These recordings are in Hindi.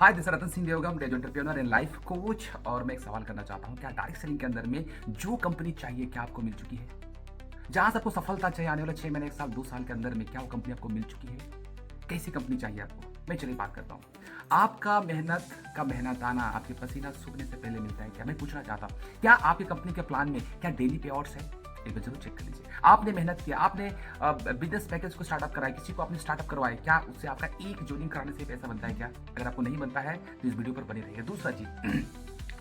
Hi this Ratan Singh Devgam days entrepreneur and life coach. और मैं एक सवाल करना चाहता हूँ, क्या डायरेक्ट सेलिंग के अंदर में जो कंपनी चाहिए क्या आपको मिल चुकी है? जहां से आपको सफलता चाहिए आने वाले 6 महीने 1 साल 2 साल के अंदर में, क्या वो कंपनी आपको मिल चुकी है? कैसी कंपनी चाहिए आपको? मैं चलिए बात करता हूँ। आपका मेहनत का मेहनताना आपके पसीना सूखने से पहले मिलता है क्या? मैं पूछना चाहता हूँ, क्या आपकी कंपनी के प्लान में क्या डेली पे आउट्स है? एक बार जरूर चेक कर लीजिए। आपने मेहनत किया, आपने बिजनेस पैकेज को स्टार्टअप कराया, किसी को आपने स्टार्टअप करवाया, क्या उससे आपका एक ज्वाइनिंग कराने से पैसा बनता है क्या? अगर आपको नहीं बनता है तो इस वीडियो पर बने रहिए। दूसरा चीज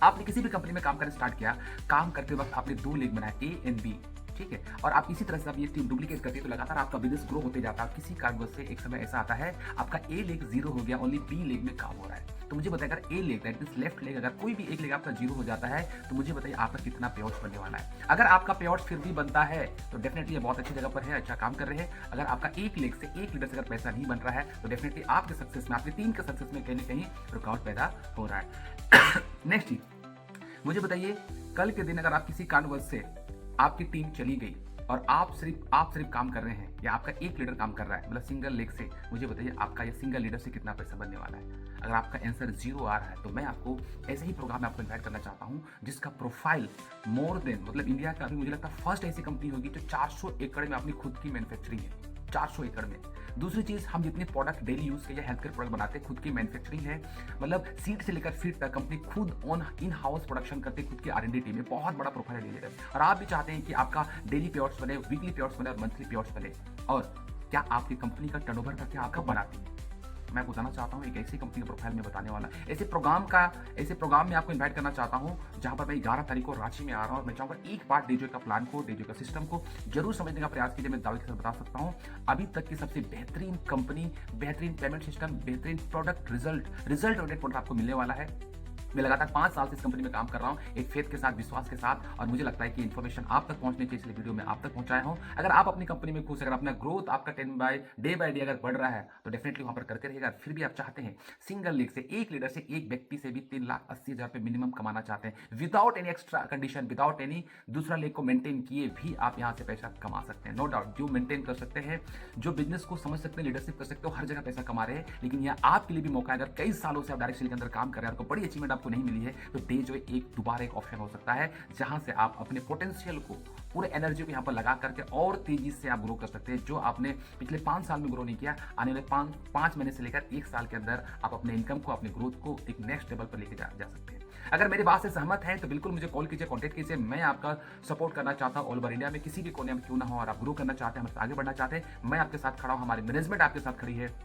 आपने किसी भी कंपनी में काम करना स्टार्ट किया, काम करते वक्त आपने 2 लेग बनाए, ए एंड बी, ठीक है? और आप इसी तरह से आप ये टीम डुप्लीकेट करते हैं तो लगातार आपका बिजनेस ग्रो होते जाता है। किसी कारणवश से एक समय ऐसा आता है आपका ए लेग 0 हो गया, ओनली बी लेग में काम हो रहा है। तो मुझे बताइए, अगर a leg that means left leg, अगर कोई भी एक लेग आपका 0 हो जाता है तो मुझे बताइए आपका कितना पे आउट बनने वाला है। अगर आपका पे आउट फिर भी बनता है तो डेफिनेटली ये बहुत अच्छी जगह पर है, अच्छा काम कर रहे हैं। अगर आपका एक लेग से एक लीडर से अगर पैसा नहीं बन रहा है तो डेफिनेटली आपके सक्सेस में, आपकी टीम के सक्सेस में कहीं ना कहीं रुकावट पैदा हो रहा है। नेक्स्ट चीज मुझे बताइए, कल के दिन अगर आप किसी कारणवश से आपकी टीम चली गई और आप सिर्फ काम कर रहे हैं या आपका एक लीडर काम कर रहा है, मतलब सिंगल लेग से, मुझे बताइए आपका ये सिंगल लीडर से कितना पैसा बनने वाला है? अगर आपका आंसर 0 आ रहा है तो मैं आपको ऐसे ही प्रोग्राम में आपको इन्वाइट करना चाहता हूं जिसका प्रोफाइल मोर देन, मतलब इंडिया का अभी मुझे लगता है फर्स्ट ऐसी कंपनी होगी जो 400 एकड़ में अपनी खुद की मैन्युफैक्चरिंग है, 400 एकड़ में। दूसरी चीज, हम जितने प्रोडक्ट डेली यूज के या हेल्थ केयर प्रोडक्ट बनाते हैं, खुद की मैन्युफैक्चरिंग है, मतलब सीड से लेकर फीड तक कंपनी खुद ऑन इन हाउस प्रोडक्शन करते, खुद की R&D टीम में बहुत बड़ा प्रोफाइल ले है। और आप भी चाहते हैं कि आपका डेली पे आउट्स बने, वीकली पे आउट्स बने और मंथली पे आउट्स बने, और क्या आपकी कंपनी का टर्नओवर का क्या आपका बनाती है? मैं बताना चाहता हूँ एक ऐसी कंपनी का प्रोफाइल में बताने वाला, ऐसे प्रोग्राम में आपको इनवाइट करना चाहता हूँ जहां पर मैं 11 तारीख को रांची में आ रहा हूँ। और मैं चाहूंगा एक बार डेजो का प्लान को, डेजो का सिस्टम को जरूर समझने का प्रयास कीजिए। मैं दावे के साथ बता सकता हूँ अभी तक की सबसे बेहतरीन कंपनी, बेहतरीन पेमेंट सिस्टम, बेहतरीन प्रोडक्ट, रिजल्ट ओरिएंटेड प्रोडक्ट आपको मिलने वाला है। मैं लगातार 5 साल से इस कंपनी में काम कर रहा हूं, एक फेथ के साथ, विश्वास के साथ, और मुझे लगता है कि इन्फॉर्मेशन आप तक पहुंचनी चाहिए, इसलिए वीडियो में आप तक पहुंचाया हूं। अगर आप अपनी कंपनी में खुश, अगर अपना ग्रोथ आपका डे बाय डे अगर बढ़ रहा है तो डेफिनेटली वहां पर करते रहिएगा। फिर भी आप चाहते हैं सिंगल लीग से, एक लीडर से, एक व्यक्ति से भी 3,80,000 रुपए मिनिमम कमाना चाहते हैं, without any extra condition, without any दूसरा लेग को मेंटेन किए भी आप यहां से पैसा कमा सकते हैं। नो डाउट, जो मेंटेन कर सकते हैं, जो बिजनेस को समझ सकते हैं, लीडरशिप कर सकते हो, हर जगह पैसा कमा रहे हैं। लेकिन यह आपके लिए भी मौका है, अगर कई सालों से आप डायरेक्ट सेलिंग के अंदर काम कर रहे हैं, आपको बड़ी अचीवमेंट आपको नहीं मिली है, तो डे जो एक दोबारा एक ऑप्शन हो सकता है जहां से आप अपने पोटेंशियल को, पूरे एनर्जी को यहां पर लगा करके और तेजी से आप ग्रो कर सकते हैं। जो आपने पिछले 5 साल में ग्रो नहीं किया, आने वाले 5 महीने से लेकर 1 साल के अंदर आप अपने इनकम को, अपने ग्रोथ को एक नेक्स्ट लेवल पर लेके जा सकते हैं। अगर मेरी बात से सहमत हैं तो बिल्कुल मुझे कॉल कीजिए, कॉन्टेक्ट कीजिए। मैं आपका सपोर्ट करना चाहता हूं ऑल ओवर इंडिया में, किसी भी कोने में क्यों ना हो, और आप ग्रो करना चाहते हैं, हमसे आगे बढ़ना चाहते हैं, मैं आपके साथ खड़ा हूं, हमारी मैनेजमेंट आपके साथ खड़ी है।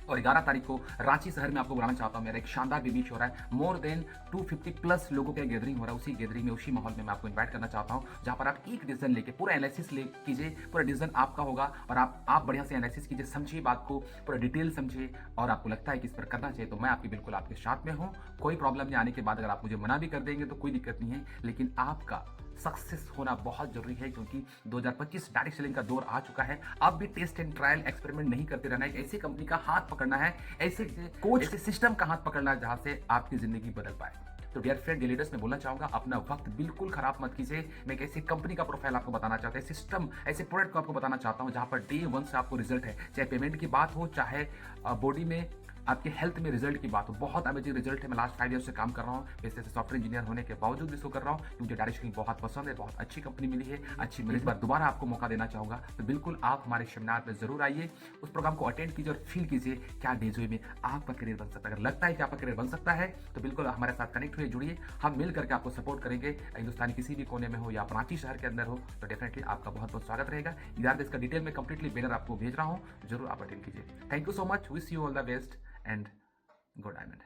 और 11 तारीख को रांची शहर में आपको बुलाना चाहता हूं। मेरा एक शानदार बीच हो रहा है, मोर देन 250 प्लस लोगों का गैदरिंग हो रहा है। उसी गैदरिंग में, उसी माहौल में मैं आपको इनवाइट करना चाहता हूं जहां पर आप एक डिसीजन लेके पूरा एनालिसिस ले कीजिए, पूरा डिसीजन आपका होगा, और आप बढ़िया से एनालिसिस कीजिए, समझिए बात को, पूरा डिटेल समझिए, और आपको लगता है कि इस पर करना चाहिए तो मैं आपकी बिल्कुल आपके साथ में हूं। कोई प्रॉब्लम नहीं, आने के बाद अगर आप मुझे मना भी कर देंगे तो कोई दिक्कत नहीं है, लेकिन आपका सक्सेस होना बहुत जरूरी है, क्योंकि 2025 डायरेक्ट सेलिंग का दौर आ चुका है। अब भी टेस्ट एंड ट्रायल एक्सपेरिमेंट नहीं करते रहना है, ऐसी कंपनी का हाथ पकड़ना है, ऐसे कोच, ऐसे सिस्टम का हाथ पकड़ना है जहां से आपकी जिंदगी बदल पाए। तो डियर फ्रेंड, लीडर्स में बोलना चाहूंगा, अपना वक्त बिल्कुल खराब मत कीजिए। मैं एक ऐसी कंपनी का प्रोफाइल आपको बताना चाहता हूं, सिस्टम, ऐसे प्रोडक्ट को आपको बताना चाहता हूं जहां पर डे 1 से आपको रिजल्ट है, चाहे पेमेंट की बात हो, चाहे बॉडी में, आपके हेल्थ में रिजल्ट की बात हो। बहुत अमेजिंग रिजल्ट है। मैं लास्ट 5 ईयर से काम कर रहा हूँ, वैसे सॉफ्टवेयर इंजीनियर होने के बावजूद इसको कर रहा हूँ, मुझे डायरेक्ट सेलिंग बहुत पसंद है, बहुत अच्छी कंपनी मिली है, अच्छी मिली। इस बार दोबारा आपको मौका देना चाहूंगा, तो बिल्कुल आप हमारे सेमिनार में जरूर आइए, उस प्रोग्राम को अटेंड कीजिए और फील कीजिए क्या डेजोई में आपका करियर बन सकता है। अगर लगता है कि आपका करियर बन सकता है तो बिल्कुल हमारे साथ कनेक्ट हुए, जुड़िए, हम मिल करके आपको सपोर्ट करेंगे। हिंदुस्तान किसी भी कोने में हो या रांची शहर के अंदर हो तो डेफिनेटली आपका बहुत बहुत स्वागत रहेगा। यार, इसका डिटेल में कंप्लीटली बैनर आपको भेज रहा हूँ, जरूर आप अटेंड कीजिए। Thank you so much, wish you all the best and good diamond.